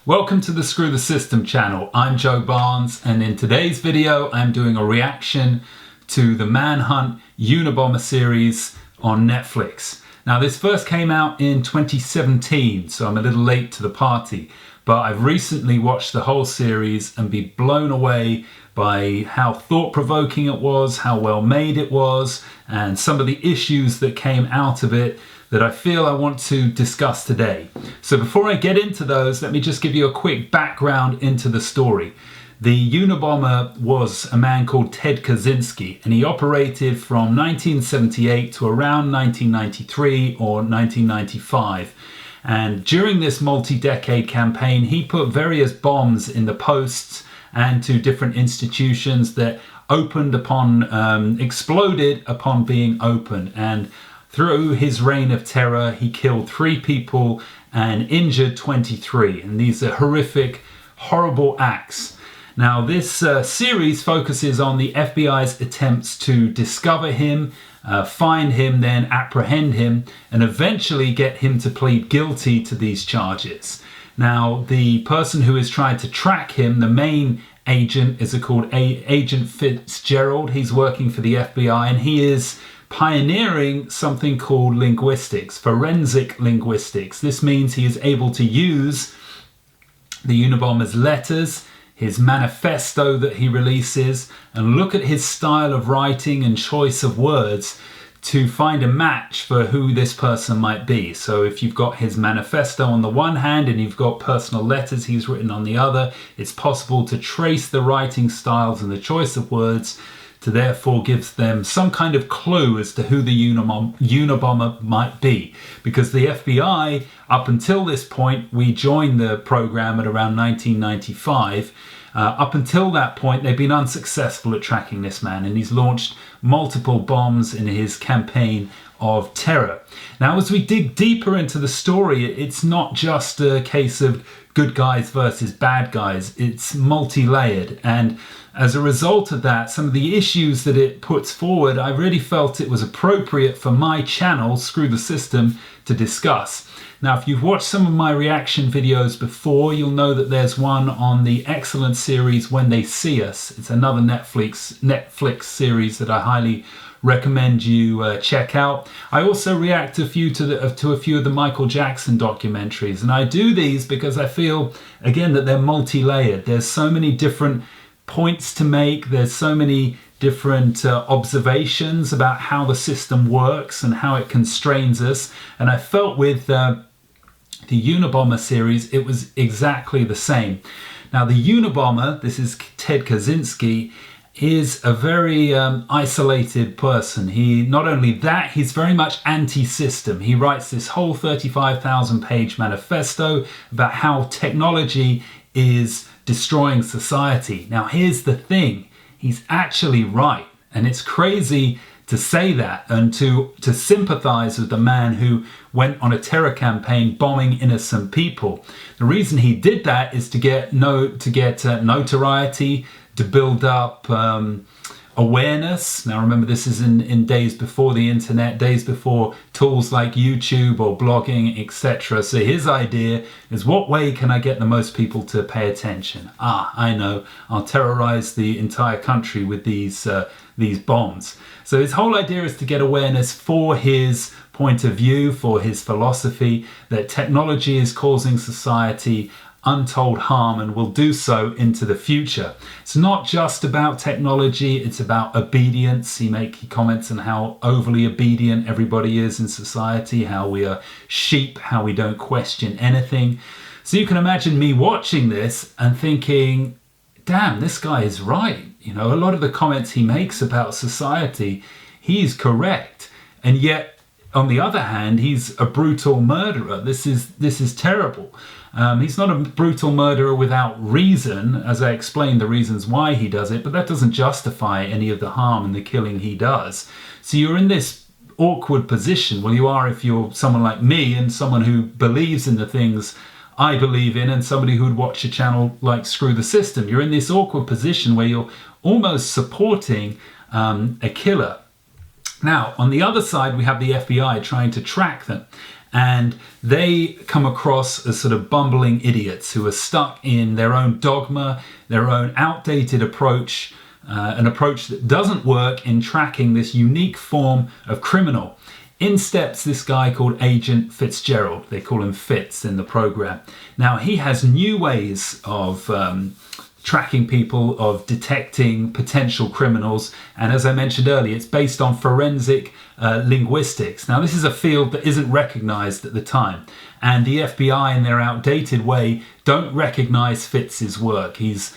Welcome to the Screw the System channel. I'm Joe Barnes, and in today's video I'm doing a reaction to the Manhunt Unabomber series on Netflix. Now this first came out in 2017, so I'm a little late to the party, but I've recently watched the whole series and been blown away by how thought-provoking it was, how well made it was, and some of the issues that came out of it that I feel I want to discuss today. So before I get into those, let me just give you a quick background into the story. The Unabomber was a man called Ted Kaczynski, and he operated from 1978 to around 1993 or 1995. And during this multi-decade campaign, he put various bombs in the posts and to different institutions that exploded upon being opened. And through his reign of terror, he killed 3 people and injured 23. And these are horrific, horrible acts. Now, this series focuses on the FBI's attempts to discover him, find him, then apprehend him, and eventually get him to plead guilty to these charges. Now, the person who is trying to track him, the main agent, is called Agent Fitzgerald. He's working for the FBI, and he is pioneering something called linguistics, forensic linguistics. This means he is able to use the Unabomber's letters, his manifesto that he releases, and look at his style of writing and choice of words to find a match for who this person might be. So if you've got his manifesto on the one hand and you've got personal letters he's written on the other, it's possible to trace the writing styles and the choice of words to therefore give them some kind of clue as to who the Unabomber might be. Because the FBI, up until this point, we joined the program at around 1995, up until that point they've been unsuccessful at tracking this man, and he's launched multiple bombs in his campaign of terror. Now, as we dig deeper into the story, it's not just a case of good guys versus bad guys, it's multi-layered, and as a result of that, some of the issues that it puts forward, I really felt it was appropriate for my channel, Screw the System, to discuss. Now, if you've watched some of my reaction videos before, you'll know that there's one on the excellent series When They See Us. It's another Netflix series that I highly recommend you check out. I also react to a few of the Michael Jackson documentaries, and I do these because I feel, again, that they're multi-layered. There's so many different points to make, there's so many different observations about how the system works and how it constrains us, and I felt with the Unabomber series it was exactly the same. Now, the Unabomber, this is Ted Kaczynski, is a very isolated person. Not only that, he's very much anti-system. He writes this whole 35,000 page manifesto about how technology is destroying society. Now, here's the thing, he's actually right, and it's crazy to say that and to sympathize with the man who went on a terror campaign bombing innocent people. The reason he did that is to get notoriety, to build up awareness. Now remember, this is in days before the internet, days before tools like YouTube or blogging, etc. So his idea is, what way can I get the most people to pay attention? I know, I'll terrorize the entire country with these bombs. So his whole idea is to get awareness for his point of view, for his philosophy, that technology is causing society untold harm and will do so into the future. It's not just about technology, it's about obedience. He comments on how overly obedient everybody is in society, how we are sheep, how we don't question anything. So you can imagine me watching this and thinking, damn, this guy is right. You know, a lot of the comments he makes about society, he's correct. And yet, on the other hand, he's a brutal murderer. This is terrible. He's not a brutal murderer without reason, as I explained the reasons why he does it, but that doesn't justify any of the harm and the killing he does. So you're in this awkward position. Well, you are if you're someone like me and someone who believes in the things I believe in, and somebody who would watch a channel like Screw the System. You're in this awkward position where you're almost supporting a killer. Now, on the other side, we have the FBI trying to track them. And they come across as sort of bumbling idiots who are stuck in their own dogma, their own outdated approach, an approach that doesn't work in tracking this unique form of criminal. In steps this guy called Agent Fitzgerald. They call him Fitz in the program. Now, he has new ways of tracking people, of detecting potential criminals. And as I mentioned earlier, it's based on forensic linguistics. Now, this is a field that isn't recognized at the time. And the FBI, in their outdated way, don't recognize Fitz's work. He's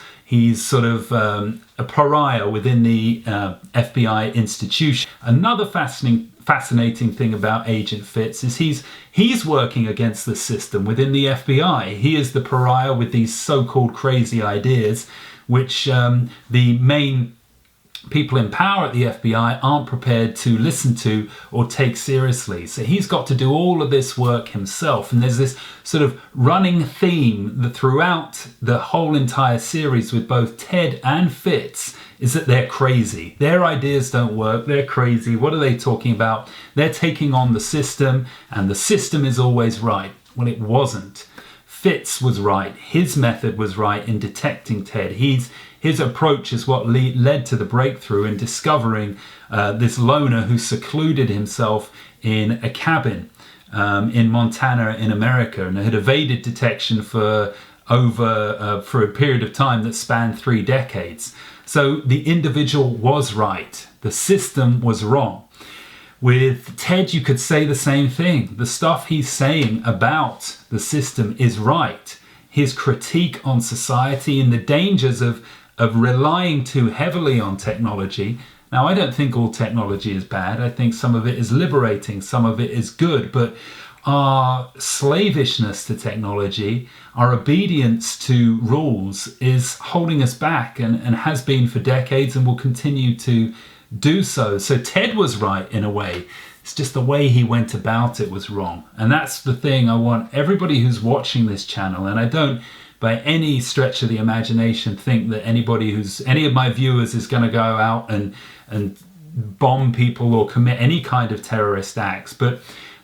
sort of a pariah within the FBI institution. Another fascinating thing about Agent Fitz is he's working against the system within the FBI. He is the pariah with these so-called crazy ideas, which the main people in power at the FBI aren't prepared to listen to or take seriously. So he's got to do all of this work himself. And there's this sort of running theme that throughout the whole entire series with both Ted and Fitz is that they're crazy. Their ideas don't work. They're crazy. What are they talking about? They're taking on the system, and the system is always right. Well, it wasn't. Fitz was right. His method was right in detecting Ted. His approach is what led to the breakthrough in discovering this loner who secluded himself in a cabin in Montana in America and had evaded detection for a period of time that spanned 3 decades. So the individual was right. The system was wrong. With Ted, you could say the same thing. The stuff he's saying about the system is right. His critique on society and the dangers of relying too heavily on technology. Now, I don't think all technology is bad. I think some of it is liberating, some of it is good, but our slavishness to technology, our obedience to rules is holding us back and has been for decades and will continue to do so. So Ted was right in a way. It's just the way he went about it was wrong. And that's the thing I want everybody who's watching this channel, and I don't by any stretch of the imagination think that any of my viewers is going to go out and bomb people or commit any kind of terrorist acts. But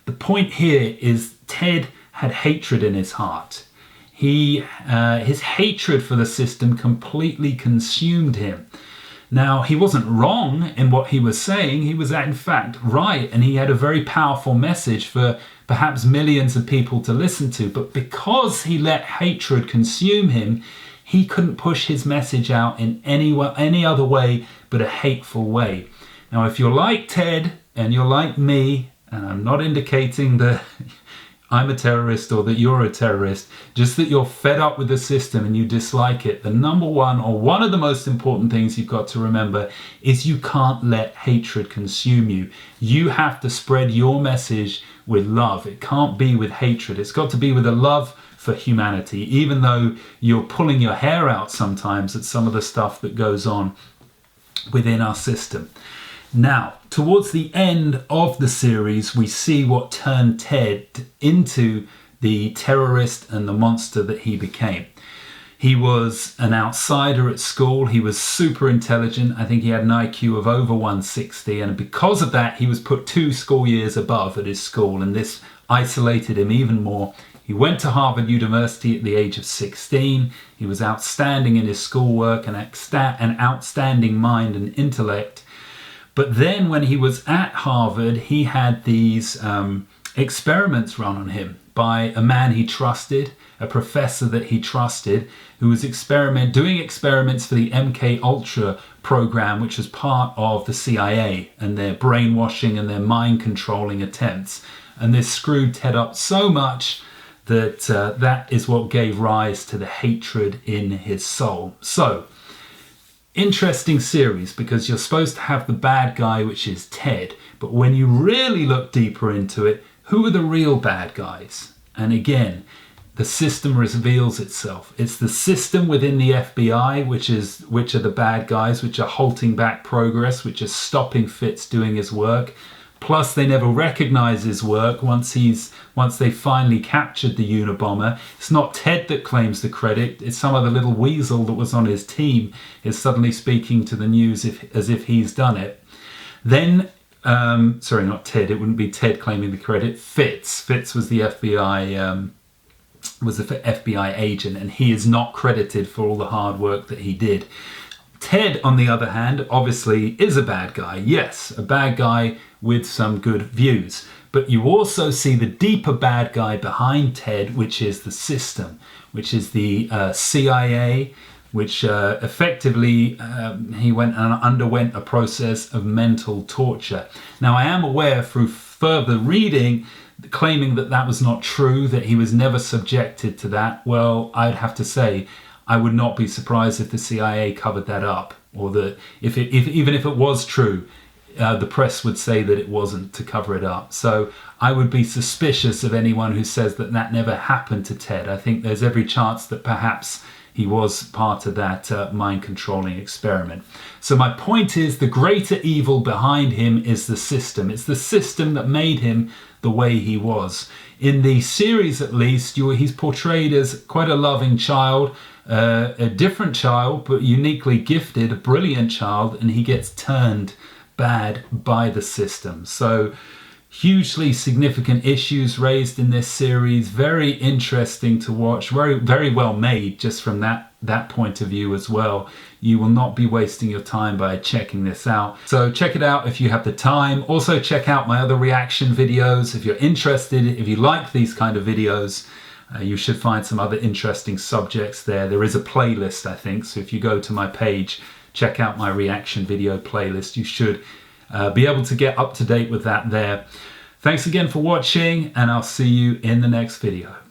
the point here is Ted had hatred in his heart. His hatred for the system completely consumed him. Now, he wasn't wrong in what he was saying. He was in fact right, and he had a very powerful message for perhaps millions of people to listen to. But because he let hatred consume him, he couldn't push his message out in any other way but a hateful way. Now, if you're like Ted and you're like me, and I'm not indicating that I'm a terrorist or that you're a terrorist, just that you're fed up with the system and you dislike it, the number one or one of the most important things you've got to remember is you can't let hatred consume you. You have to spread your message with love. It can't be with hatred. It's got to be with a love for humanity, even though you're pulling your hair out sometimes at some of the stuff that goes on within our system. Now, towards the end of the series, we see what turned Ted into the terrorist and the monster that he became. He was an outsider at school. He was super intelligent. I think he had an IQ of over 160. And because of that, he was put 2 school years above at his school. And this isolated him even more. He went to Harvard University at the age of 16. He was outstanding in his schoolwork and an outstanding mind and intellect. But then when he was at Harvard, he had these experiments run on him by a man he trusted, a professor that he trusted, who was doing experiments for the MK Ultra program, which was part of the CIA and their brainwashing and their mind controlling attempts. And this screwed Ted up so much that that is what gave rise to the hatred in his soul. So, interesting series, because you're supposed to have the bad guy, which is Ted, but when you really look deeper into it, who are the real bad guys? And again, the system reveals itself. It's the system within the FBI which are the bad guys, which are halting back progress, which are stopping Fitz doing his work. Plus, they never recognize his work once they finally captured the Unabomber. It's not Ted that claims the credit. It's some other little weasel that was on his team is suddenly speaking to the news as if he's done it. Then Sorry, not Ted. It wouldn't be Ted claiming the credit. Fitz was the FBI agent, and he is not credited for all the hard work that he did. Ted, on the other hand, obviously is a bad guy. Yes, a bad guy with some good views. But you also see the deeper bad guy behind Ted, which is the system, which is the CIA, which effectively he went and underwent a process of mental torture. Now, I am aware through further reading, claiming that that was not true, that he was never subjected to that. Well, I'd have to say, I would not be surprised if the CIA covered that up, or that even if it was true, the press would say that it wasn't to cover it up. So I would be suspicious of anyone who says that that never happened to Ted. I think there's every chance that perhaps he was part of that mind-controlling experiment. So my point is, the greater evil behind him is the system. It's the system that made him the way he was. In the series, at least, he's portrayed as quite a loving child, a different child, but uniquely gifted, a brilliant child, and he gets turned bad by the system. So hugely significant issues raised in this series. Very interesting to watch. Very, very well made, just from that point of view as well. You will not be wasting your time by checking this out. So check it out if you have the time. Also check out my other reaction videos if you're interested. If you like these kind of videos, you should find some other interesting subjects there. There is a playlist, I think. So if you go to my page, check out my reaction video playlist. You should be able to get up to date with that there. Thanks again for watching, and I'll see you in the next video.